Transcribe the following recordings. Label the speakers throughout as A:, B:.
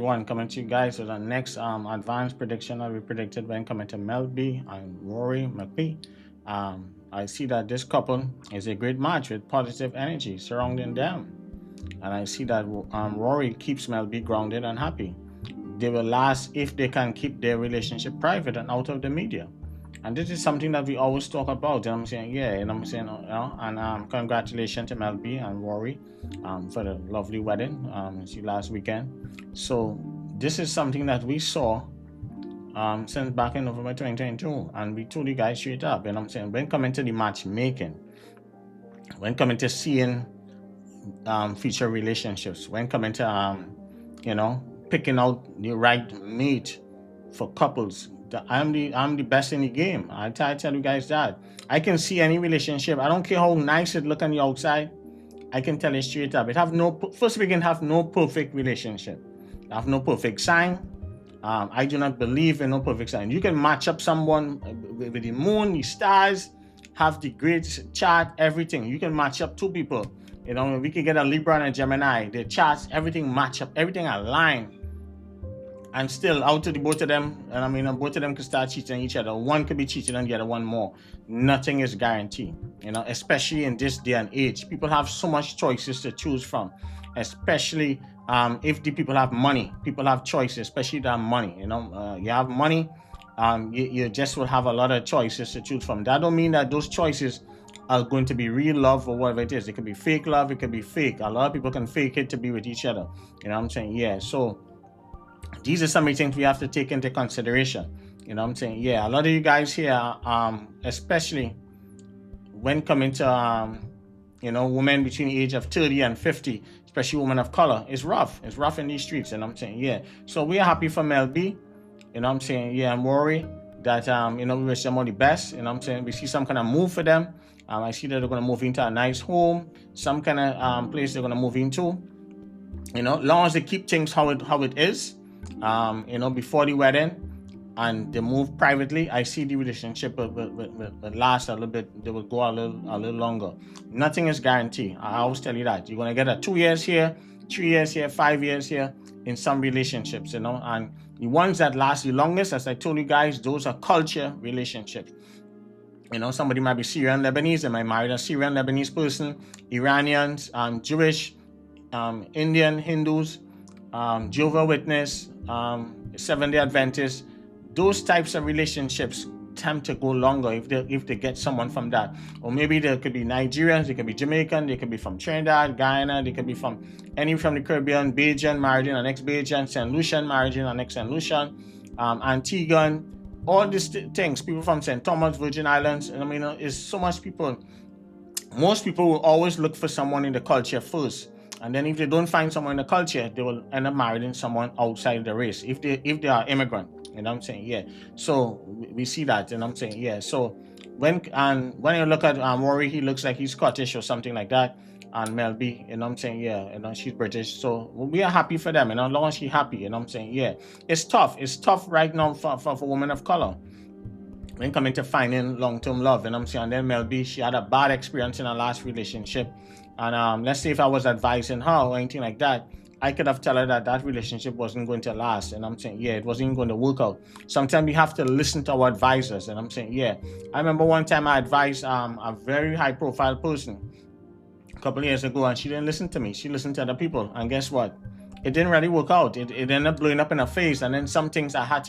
A: everyone, coming to you guys with the next advanced prediction that we predicted when coming to melb and Rory McPhee. I see that this couple is a great match with positive energy surrounding them, and I see that Rory keeps melb grounded and happy. They will last if they can keep their relationship private and out of the media. And this is something that we always talk about. You know what I'm saying? Yeah, you know what I'm saying? And congratulations to melb and Rory for the lovely wedding see last weekend. So this is something that we saw since back in November 2022, and we told you guys straight up. You know what I'm saying? When coming to the matchmaking, when coming to seeing future relationships, when coming to picking out the right mate for couples, I'm the best in the game. I tell you guys that. I can see any relationship. I don't care how nice it look on the outside. I can tell you straight up. First we can have no perfect relationship. Have no perfect sign. I do not believe in no perfect sign. You can match up someone with the moon, the stars, have the great chart, everything. You can match up two people. You know, we can get a Libra and a Gemini. The charts, everything match up, everything align. And still, out of the both of them, and I mean, both of them could start cheating on each other. One could be cheating on the other one more. Nothing is guaranteed, you know, especially in this day and age. People have so much choices to choose from, especially if the people have money. People have choices, especially that money, you know. You have money, you just will have a lot of choices to choose from. That don't mean that those choices are going to be real love or whatever it is. It could be fake love, it could be fake. A lot of people can fake it to be with each other. You know what I'm saying? Yeah, so these are some of the things we have to take into consideration. You know what I'm saying? Yeah, a lot of you guys here, especially when coming to, women between the age of 30 and 50, especially women of color, it's rough. It's rough in these streets. You know what I'm saying? Yeah. So we are happy for melb. You know what I'm saying? Yeah, I'm worried that, we wish them all the best. You know what I'm saying? We see some kind of move for them. I see that they're going to move into a nice home, some kind of place they're going to move into. You know, long as they keep things how it is. Before the wedding, and they move privately, I see the relationship will last a little bit. They will go a little longer. Nothing is guaranteed. I always tell you that. You're gonna get a 2 years here, 3 years here, 5 years here in some relationships, and the ones that last the longest, as I told you guys, those are culture relationships. Somebody might be Syrian Lebanese, they might marry a Syrian Lebanese person, Iranians, Jewish, Indian, Hindus, Jehovah's Witness, Seventh-day Adventists. Those types of relationships tend to go longer if they get someone from that. Or maybe there could be Nigerians, they could be Jamaican, they could be from Trinidad, Guyana, they could be from the Caribbean, Bajan, married in an ex-Bajan, St. Lucian, married in an ex-St. Lucian, Antiguan, all these things, people from St. Thomas, Virgin Islands. And it's so much people. Most people will always look for someone in the culture first. And then if they don't find someone in the culture, they will end up marrying someone outside the race. If they are immigrant, you know what I'm saying? Yeah. So we see that, you know what I'm saying? Yeah. So when you look at Rory, he looks like he's Scottish or something like that. And melb, you know what I'm saying? Yeah, she's British. So we are happy for them, as long as she's happy, you know what I'm saying? Yeah. It's tough. It's tough right now for women of color when coming to finding long-term love, you know what I'm saying? And then melb, she had a bad experience in her last relationship. And let's say if I was advising her or anything like that, I could have told her that relationship wasn't going to last. And I'm saying, yeah, it wasn't going to work out. Sometimes we have to listen to our advisors. And I'm saying, yeah. I remember one time I advised a very high-profile person a couple of years ago, and she didn't listen to me. She listened to other people. And guess what? It didn't really work out. It ended up blowing up in her face. And then some things I had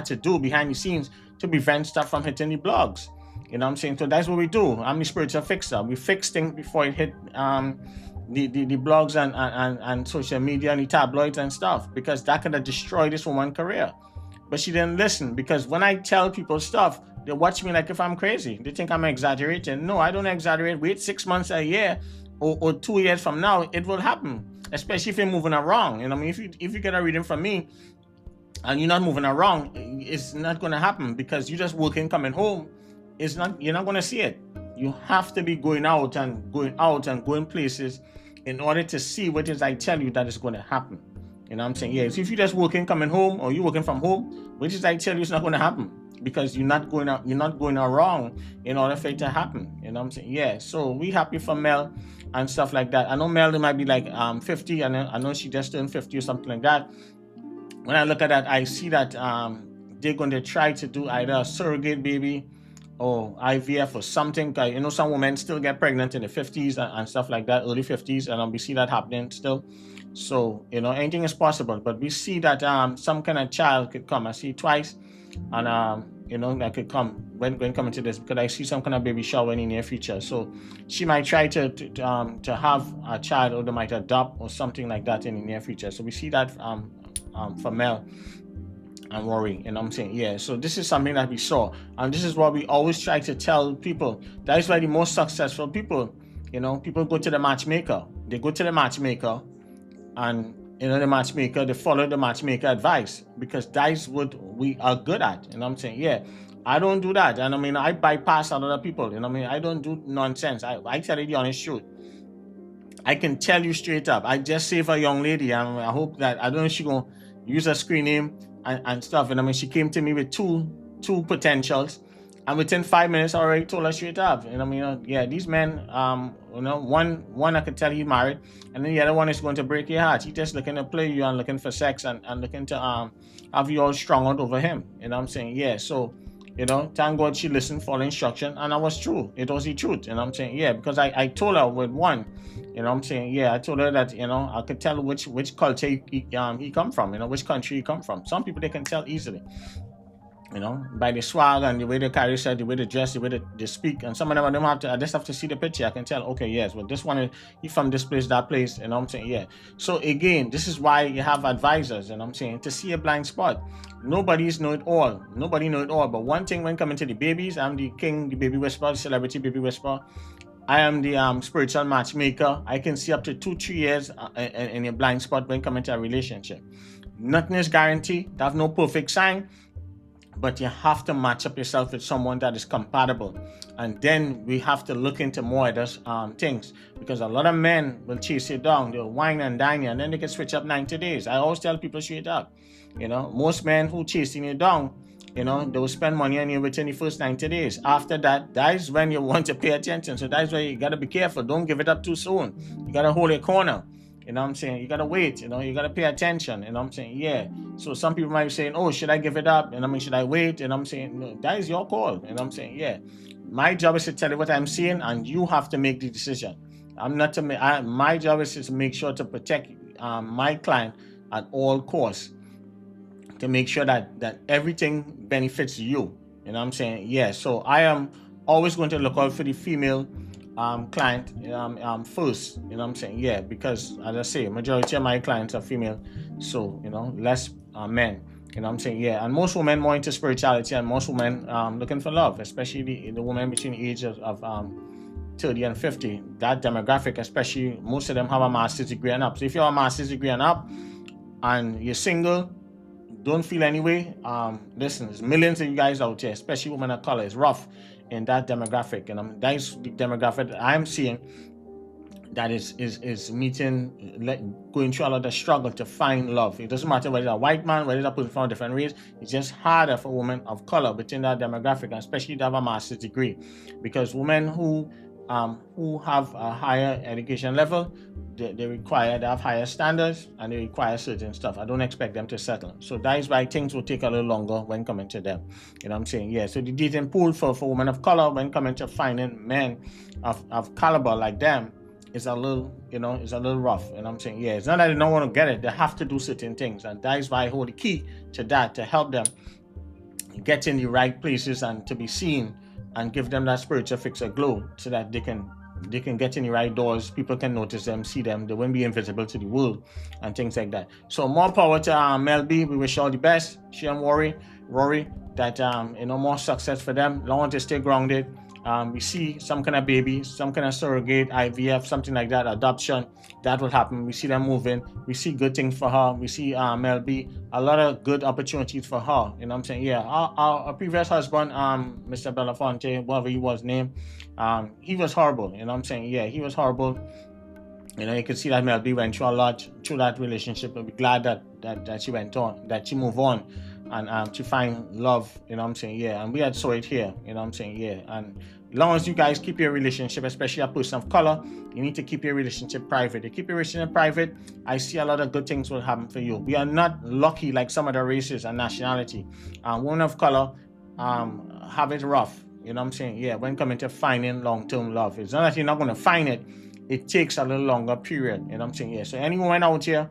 A: to do behind the scenes to prevent stuff from hitting the blogs. You know what I'm saying? So that's what we do. I'm the spiritual fixer. We fix things before it hit the blogs and social media and the tabloids and stuff, because that could have destroyed this woman's career. But she didn't listen, because when I tell people stuff, they watch me like if I'm crazy. They think I'm exaggerating. No, I don't exaggerate. Wait 6 months, a year, or 2 years from now, it will happen. Especially if you're moving around. If you get a reading from me and you're not moving around, it's not going to happen, because you're just working, coming home. You're not going to see it. You have to be going out and going places in order to see what it is I tell you that is going to happen. You know what I'm saying? Yeah. So if you're just working, coming home, or you're working from home, which is I tell you, it's not going to happen, because you're not going around in order for it to happen. You know what I'm saying? Yeah. So we happy for Mel and stuff like that. I know Mel might be like 50, and I know she just turned 50 or something like that. when I look at that, I see that they're going to try to do either a surrogate baby or IVF or something. You know, some women still get pregnant in the 50s and stuff like that, early 50s, and we see that happening still. So, you know, anything is possible. But we see that some kind of child could come. I see twice, and you know, that could come when coming to this, because I see some kind of baby shower in the near future. So she might try to have a child, or they might adopt or something like that in the near future. So we see that for Mel and Rory, you know what I'm saying? Yeah, so this is something that we saw, and this is what we always try to tell people. That is why the most successful people, you know, people go to the matchmaker. They go to the matchmaker, and you know, the matchmaker, they follow the matchmaker advice, because that is what we are good at. You know what I'm saying? Yeah, I don't do that. And I mean, I bypass a lot of people. You know what I mean? I don't do nonsense. I tell you the honest truth. I can tell you straight up. I just saved a young lady, and I hope that, I don't know if she gonna use her screen name and stuff. And I mean, she came to me with two potentials, and within 5 minutes, I already told her straight up. And I mean, yeah, these men, you know, one I could tell he married, and then the other one is going to break your heart. He just looking to play you and looking for sex, and looking to have you all strung out over him. You know what I'm saying? Yeah, so. You know, thank God she listened, follow instruction, and I was true. It was the truth. You know what I'm saying? Yeah, because I told her with one, you know what I'm saying? Yeah, I told her that, you know, I could tell which culture he come from, you know, which country he come from. Some people, they can tell easily, you know, by the swag and the way they carry yourself, the way they dress, the way they speak. And some of them, I don't have to, I just have to see the picture. I can tell, okay, yes, well, this one is, he from this place, that place, you know what I'm saying? Yeah. So again, this is why you have advisors, you know what I'm saying, to see a blind spot. Nobody's know it all. Nobody know it all. But one thing, when coming to the babies, I'm the king, the baby whisperer, the celebrity baby whisperer. I am the spiritual matchmaker. I can see up to 2-3 years in a blind spot when coming to a relationship. Nothing is guaranteed. There's no perfect sign, but you have to match up yourself with someone that is compatible. And then we have to look into more of those things, because a lot of men will chase you down, they'll wine and dine you, and then they can switch up 90 days. I always tell people straight up, you know, most men who chasing you down, you know, they will spend money on you within the first 90 days. After that, that is when you want to pay attention. So that's why you got to be careful. Don't give it up too soon. You got to hold your corner. You know what I'm saying? You got to wait. You know, you got to pay attention. You know what I'm saying? Yeah. So some people might be saying, oh, should I give it up? And I mean, should I wait? And I'm saying, no, that is your call. You know what I'm saying? Yeah. My job is to tell you what I'm seeing, and you have to make the decision. I'm not to make, my job is to make sure to protect my client at all costs, to make sure that everything benefits you. You know what I'm saying? Yeah. So I am always going to look out for the female client first. You know what I'm saying? Yeah, because as I say, majority of my clients are female, so you know, less men. You know what I'm saying? Yeah, and most women more into spirituality, and most women looking for love, especially the women between the ages of 30 and 50. That demographic, especially, most of them have a master's degree and up. So if you have a master's degree and up, and you're single, don't feel any way. Listen, there's millions of you guys out there, especially women of color. It's rough in that demographic, and that's the demographic that I'm seeing that is meeting, going through a lot of struggle to find love. It doesn't matter whether it's a white man, whether it's a person from a different race. It's just harder for women of color within that demographic, and especially to have a master's degree, because women who have a higher education level, they require, they have higher standards, and they require certain stuff. I don't expect them to settle. So that is why things will take a little longer when coming to them. You know what I'm saying? Yeah. So the dating pool for women of color when coming to finding men of caliber like them is a little, you know, is a little rough. And I'm saying, yeah, it's not that they don't want to get it. They have to do certain things. And that is why I hold the key to that, to help them get in the right places and to be seen, and give them that spiritual fixer glow, so that they can get in the right doors. People can notice them, see them. They won't be invisible to the world and things like that. So more power to melb. We wish all the best. She and Rory, that you know, more success for them. Long to stay grounded. We see some kind of baby, some kind of surrogate, IVF, something like that, adoption, that will happen. We see them moving. We see good things for her. We see melb, a lot of good opportunities for her. You know what I'm saying? Yeah. Our previous husband, Mr. Belafonte, whatever he was named, he was horrible. You know what I'm saying? Yeah, he was horrible. You know, you can see that melb went through a lot through that relationship. But we're glad that she went on, that she moved on, and to find love, you know what I'm saying? Yeah, and we had saw it here, you know what I'm saying? Yeah, and as long as you guys keep your relationship, especially a person of color, you need to keep your relationship private. You keep your relationship private, I see a lot of good things will happen for you. We are not lucky like some other races and nationality. Women of color have it rough, you know what I'm saying? Yeah, when coming to finding long-term love, it's not that you're not going to find it. It takes a little longer period, you know what I'm saying? Yeah, so any woman out here,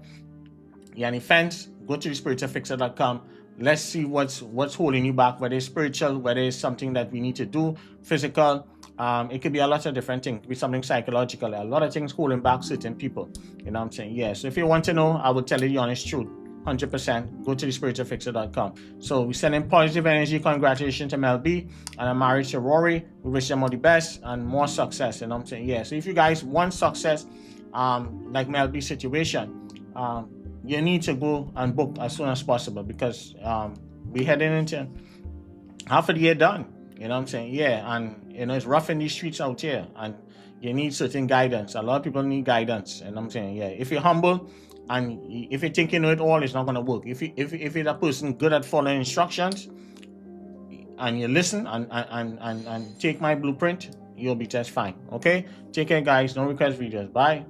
A: you any fence, go to thespiritualfixer.com. Let's see what's holding you back, whether it's spiritual, whether it's something that we need to do, physical. It could be a lot of different things. It could be something psychological. A lot of things holding back certain people. You know what I'm saying? Yeah. So if you want to know, I will tell you the honest truth. 100%. Go to thespiritualfixer.com. So we send in positive energy. Congratulations to melb, and I'm married to Rory. We wish them all the best and more success. You know what I'm saying? Yeah. So if you guys want success, like melb situation, you need to go and book as soon as possible, because we heading into half of the year done. You know what I'm saying? Yeah, and it's rough in these streets out here, and you need certain guidance. A lot of people need guidance. You know what I'm saying? Yeah, if you're humble and if you think you know it all, it's not gonna work. If you're a person good at following instructions and you listen and take my blueprint, you'll be just fine. Okay? Take care, guys. No request videos. Bye.